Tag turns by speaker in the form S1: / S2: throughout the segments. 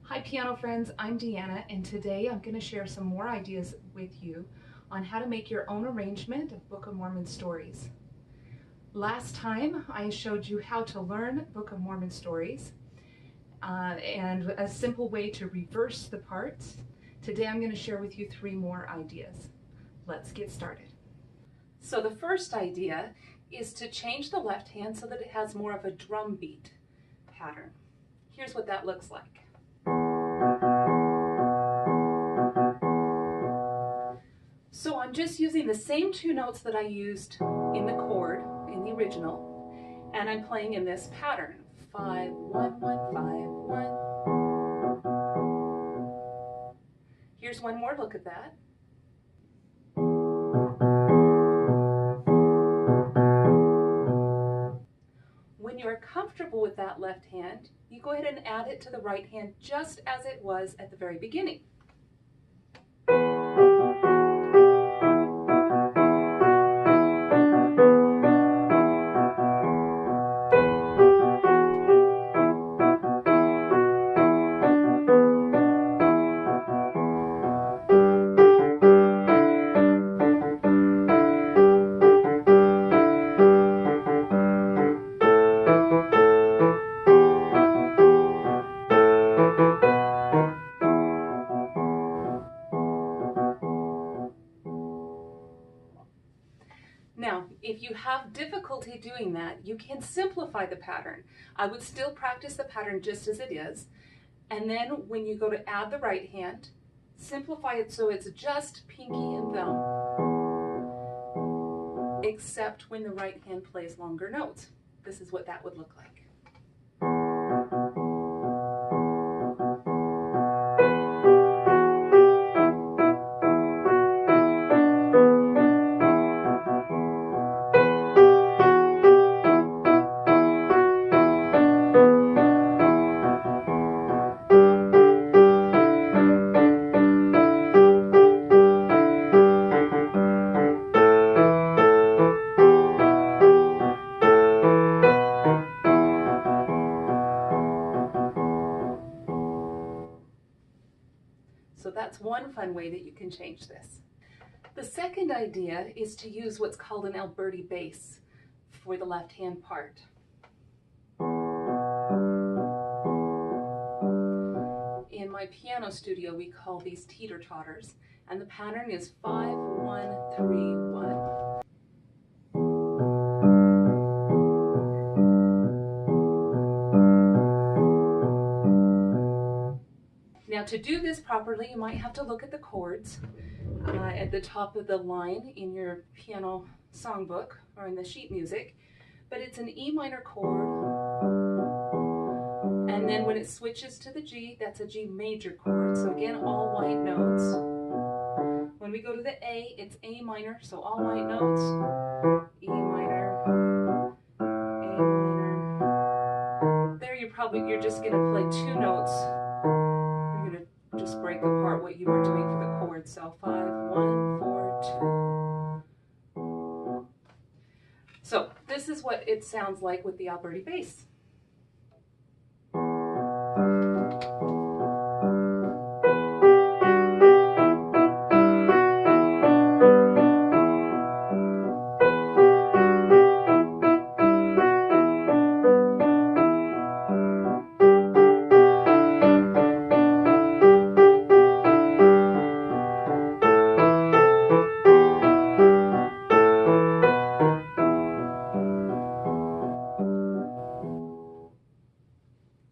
S1: Hi piano friends, I'm Deanna, and today I'm going to share some more ideas with you on how to make your own arrangement of Book of Mormon Stories. Last time I showed you how to learn Book of Mormon Stories and a simple way to reverse the parts. Today I'm going to share with you 3 more ideas. Let's get started. So the first idea is to change the left hand so that it has more of a drum beat pattern. Here's what that looks like. So I'm just using the same 2 notes that I used in the chord, in the original, and I'm playing in this pattern. 5, 1, 1, 5, 1. Here's one more look at that. When you're comfortable with that left hand, you go ahead and add it to the right hand just as it was at the very beginning. Now, if you have difficulty doing that, you can simplify the pattern. I would still practice the pattern just as it is, and then when you go to add the right hand, simplify it so it's just pinky and thumb, except when the right hand plays longer notes. This is what that would look like. So that's one fun way that you can change this. The second idea is to use what's called an Alberti bass for the left hand part. In my piano studio, we call these teeter-totters, and the pattern is 5, 1, 3, 1. Now to do this properly, you might have to look at the chords at the top of the line in your piano songbook or in the sheet music, but it's an E minor chord, and then when it switches to the G, that's a G major chord. So again, all white notes. When we go to the A, it's A minor, so all white notes, E minor, A minor. There you're just gonna play 2 notes. Just break apart what you were doing for the chord. So 5, 1, 4, 2. So this is what it sounds like with the Alberti bass.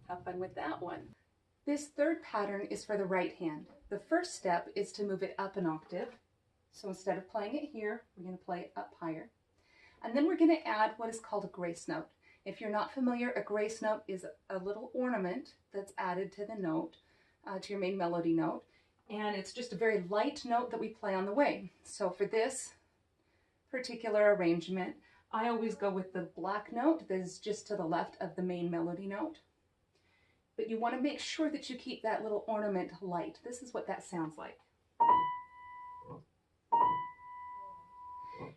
S1: Have fun with that one. This third pattern is for the right hand. The first step is to move it up an octave. So instead of playing it here, we're going to play it up higher. And then we're going to add what is called a grace note. If you're not familiar, a grace note is a little ornament that's added to the note, to your main melody note. And it's just a very light note that we play on the way. So for this particular arrangement, I always go with the black note that is just to the left of the main melody note. But you want to make sure that you keep that little ornament light. This is what that sounds like.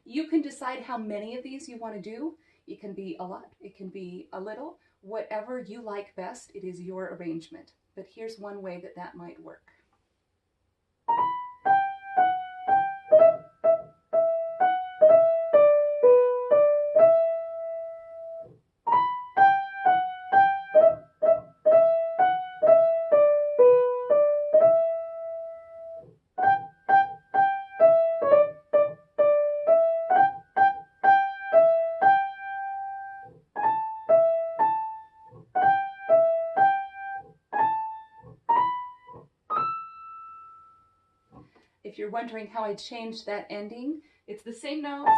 S1: You can decide how many of these you want to do. It can be a lot, it can be a little, whatever you like best, it is your arrangement. but here's one way that that might work. If you're wondering how I changed that ending, it's the same notes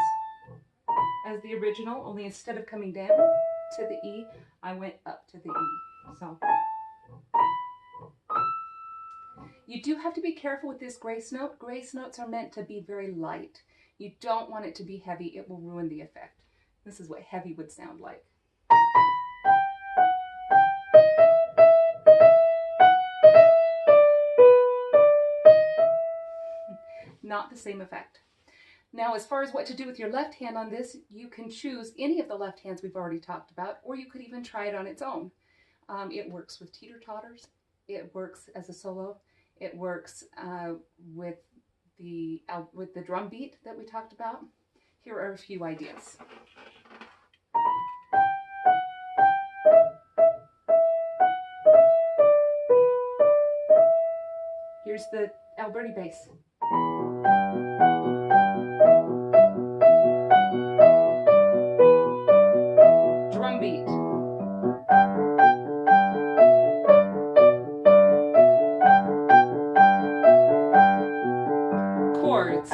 S1: as the original, only instead of coming down to the E, I went up to the E. So you do have to be careful with this grace note. Grace notes are meant to be very light. You don't want it to be heavy. It will ruin the effect. This is what heavy would sound like. Not the same effect. Now, as far as what to do with your left hand on this, you can choose any of the left hands we've already talked about, or you could even try it on its own. It works with teeter-totters. It works as a solo. It works with the drum beat that we talked about. Here are a few ideas. Here's the Alberti bass. Drum beat. Chords.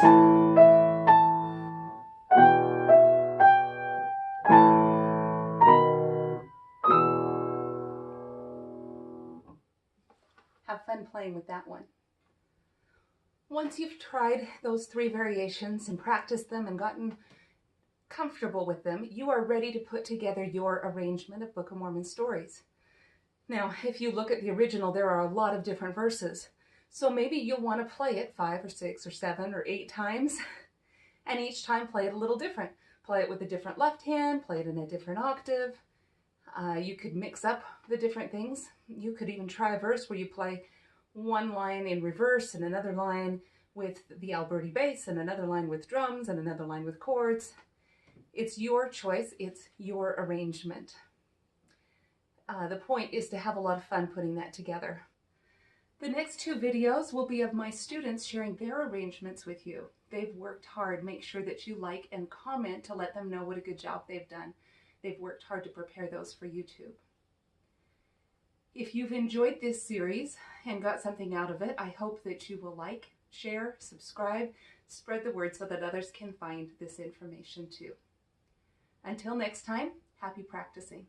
S1: Have fun playing with that one. Once you've tried those 3 variations and practiced them and gotten comfortable with them, you are ready to put together your arrangement of Book of Mormon Stories. Now, if you look at the original, there are a lot of different verses. So maybe you'll want to play it 5 or 6 or 7 or 8 times, and each time play it a little different. Play it with a different left hand, play it in a different octave. You could mix up the different things. You could even try a verse where you play one line in reverse and another line with the Alberti bass and another line with drums and another line with chords. It's your choice. It's your arrangement. The point is to have a lot of fun putting that together. The next 2 videos will be of my students sharing their arrangements with you. They've worked hard. Make sure that you like and comment to let them know what a good job they've done. They've worked hard to prepare those for YouTube. If you've enjoyed this series and got something out of it, I hope that you will like, share, subscribe, spread the word so that others can find this information too. Until next time, happy practicing.